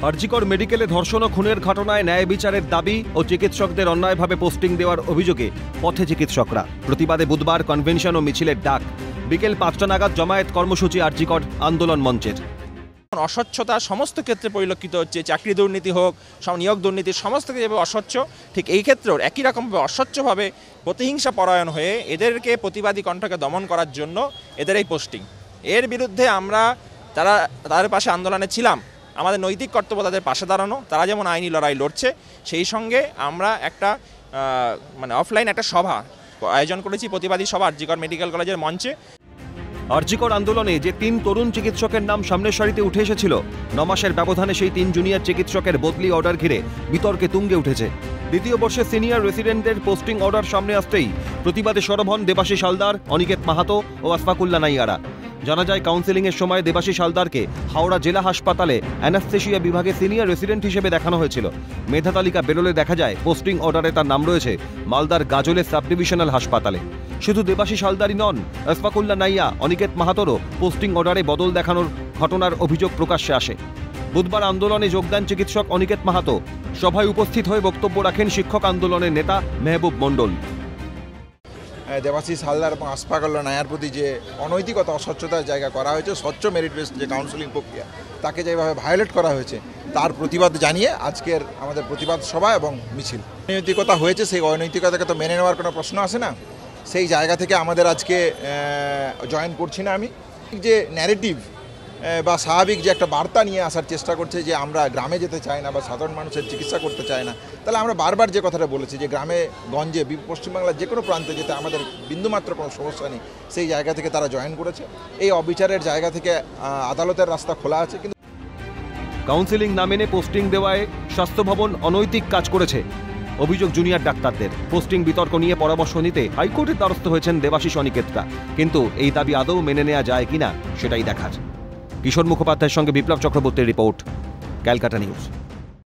আরজিকর মেডিকেলে ধর্ষণ ও খুনের ঘটনায় ন্যায় বিচারের দাবি ও চিকিৎসকদের অন্যায়ভাবে পোস্টিং দেওয়ার অভিযোগে পথে চিকিৎসকরা। প্রতিবাদে বুধবার কনভেনশন ও মিছিলের ডাক। বিকেল ৫টা নাগাদ জমায়েত কর্মসূচি আরজিকর আন্দোলন মঞ্চের। অস্বচ্ছতা সমস্ত ক্ষেত্রে পরিলক্ষিত হচ্ছে, চাকরি দুর্নীতি হোক, নিয়োগ দুর্নীতি, সমস্ত যেভাবে অস্বচ্ছ, ঠিক এই ক্ষেত্রেও একই রকমভাবে অস্বচ্ছভাবে প্রতিহিংসা পরায়ণ হয়ে এদেরকে প্রতিবাদী কণ্ঠকে দমন করার জন্য এদের এই পোস্টিং। এর বিরুদ্ধে আমরা তাদের পাশে আন্দোলনে ছিলাম। আমাদের নৈতিক কর্তব্য তাদের পাশে দাঁড়ানো। তারা যেমন আইনি লড়াই লড়ছে, সেই সঙ্গে আমরা একটা অফলাইন একটা সভা আয়োজন করেছি, প্রতিবাদী সভা আরজিকর মেডিকেল কলেজের মঞ্চে। আরজিকর আন্দোলনে যে ৩ তরুণ চিকিৎসকের নাম সামনের সারিতে উঠে এসেছিল, ৯ মাসের ব্যবধানে সেই ৩ জুনিয়র চিকিৎসকের বদলি অর্ডার ঘিরে বিতর্কে তুঙ্গে উঠেছে। দ্বিতীয় বর্ষের সিনিয়র রেসিডেন্টদের পোস্টিং অর্ডার সামনে আসতেই প্রতিবাদে সরব হন দেবাশিস হালদার, অনিকেত মাহাতো ও আশফাকুল্লা নাইয়ারা। জানা যায়, কাউন্সেলিংয়ের সময় দেবাশিস হালদারকে হাওড়া জেলা হাসপাতালে অ্যানাস্থেশিয়া বিভাগে সিনিয়র রেসিডেন্ট হিসেবে দেখানো হয়েছিল। মেধা তালিকা বেরোলে দেখা যায় পোস্টিং অর্ডারে তার নাম রয়েছে মালদার গাজলের সাব ডিভিশনাল হাসপাতালে। শুধু দেবাশিস হালদারই নন, আশফাকুল্লা নাইয়া, অনিকেত মাহাতোরও পোস্টিং অর্ডারে বদল দেখানোর ঘটনার অভিযোগ প্রকাশ্যে আসে। বুধবার আন্দোলনে যোগদান চিকিৎসক অনিকেত মাহাতো। সভায় উপস্থিত হয়ে বক্তব্য রাখেন শিক্ষক আন্দোলনের নেতা মেহবুব মণ্ডল। দেবাশিস হালদার এবং আশফাকুল্লা নাইয়ার প্রতি যে অনৈতিকতা, অস্বচ্ছতার জায়গা করা হয়েছে, স্বচ্ছ মেরিট বেসড যে কাউন্সেলিং প্রক্রিয়া, তাকে যেভাবে ভায়োলেট করা হয়েছে, তার প্রতিবাদ জানিয়ে আজকের আমাদের প্রতিবাদ সভা এবং মিছিল। অনৈতিকতা হয়েছে, সেই অনৈতিকতাকে তো মেনে নেওয়ার কোনো প্রশ্ন আসে না। সেই জায়গা থেকে আমাদের আজকে জয়েন করছি না আমি। যে ন্যারেটিভ বা স্বাভাবিক যে একটা বার্তা নিয়ে আসার চেষ্টা করছে যে আমরা গ্রামে যেতে চাই না বা সাধারণ মানুষের চিকিৎসা করতে চাই না, তাহলে আমরা বারবার যে কথাটা বলেছি যে গ্রামে গঞ্জে পশ্চিমবাংলার যে কোনো প্রান্তে যেতে আমাদের বিন্দুমাত্র কোনো সমস্যা নেই, সেই জায়গা থেকে তারা জয়েন করেছে। এই অবিচারের জায়গা থেকে আদালতের রাস্তা খোলা আছে। কিন্তু কাউন্সেলিং না মেনে পোস্টিং দেওয়ায় স্বাস্থ্য ভবন অনৈতিক কাজ করেছে অভিযোগ জুনিয়র ডাক্তারদের। পোস্টিং বিতর্ক নিয়ে পরামর্শ নিতে হাইকোর্টের দ্বারস্থ হয়েছেন দেবাশিস অনিকেতরা। কিন্তু এই দাবি আদৌ মেনে নেওয়া যায় কিনা সেটাই দেখার। কিশোর মুখোপাধ্যায়ের সঙ্গে বিপ্লব চক্রবর্তীর রিপোর্ট, ক্যালকাটা নিউজ।